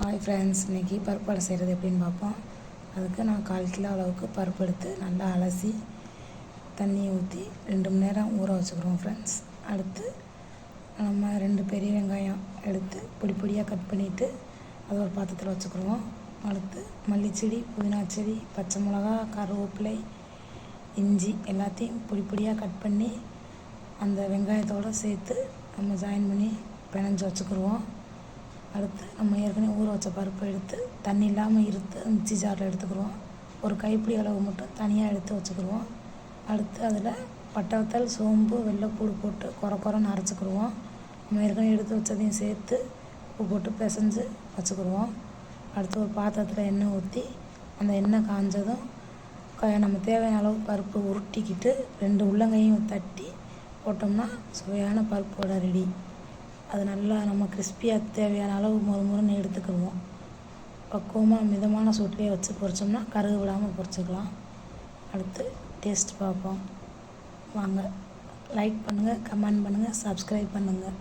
Hi friends, இன்றைக்கி பருப்பு வடை செய்கிறது எப்படின்னு பார்ப்போம். அதுக்கு நான் 1/4 கிலோ அளவுக்கு பருப்பு எடுத்து நல்லா அலசி தண்ணியை ஊற்றி 2 மணி நேரம் ஊற வச்சுக்கிறோம் ஃப்ரெண்ட்ஸ். அடுத்து நம்ம 2 பெரிய வெங்காயம் எடுத்து பொடி பொடியாக கட் பண்ணிவிட்டு அதை ஒரு பாத்திரத்தில் வச்சுக்கிறோம். அடுத்து மல்லிச்செடி, புதினா செடி, பச்சை மிளகா, கருவேப்பிலை, இஞ்சி எல்லாத்தையும் பொடி பொடியாக கட் பண்ணி அந்த வெங்காயத்தோடு சேர்த்து நம்ம ஜாயின் பண்ணி பிணைஞ்சு வச்சுக்கிடுவோம். அடுத்து நம்ம ஏற்கனவே ஊற வச்ச பருப்பை எடுத்து தண்ணி இல்லாமல் இருத்து மிக்ஸி ஜாரில் எடுத்துக்கிடுவோம். ஒரு கைப்பிடி அளவு மட்டும் தனியாக எடுத்து வச்சுக்கிடுவோம். அடுத்து அதில் பட்டை வத்தல், சோம்பு, வெள்ளைப்பூடு போட்டு குறைன்னு அரைச்சிக்கிடுவோம். நம்ம ஏற்கனவே எடுத்து வச்சதையும் சேர்த்து உப்பு போட்டு பிசைஞ்சு வச்சுக்கிடுவோம். அடுத்து ஒரு பாத்திரத்தில் எண்ணெய் ஊற்றி அந்த எண்ணெய் காஞ்சதும் நம்ம தேவையான அளவு பருப்பு உருட்டிக்கிட்டு 2 உள்ளங்கையும் தட்டி போட்டோம்னா சுவையான பருப்பு வடை ரெடி. அது நல்லா நம்ம கிறிஸ்பியாக தேவையான அளவு முறுமுறுன்னு எடுத்துக்கிடுவோம். பக்குவமாக மிதமான சூட்லேயே வச்சு பொரிச்சோம்னா கருகு விடாமல் பொரிச்சிக்கலாம். அடுத்து டேஸ்ட் பார்ப்போம் வாங்க. லைக் பண்ணுங்கள், கமெண்ட் பண்ணுங்கள், சப்ஸ்கிரைப் பண்ணுங்கள்.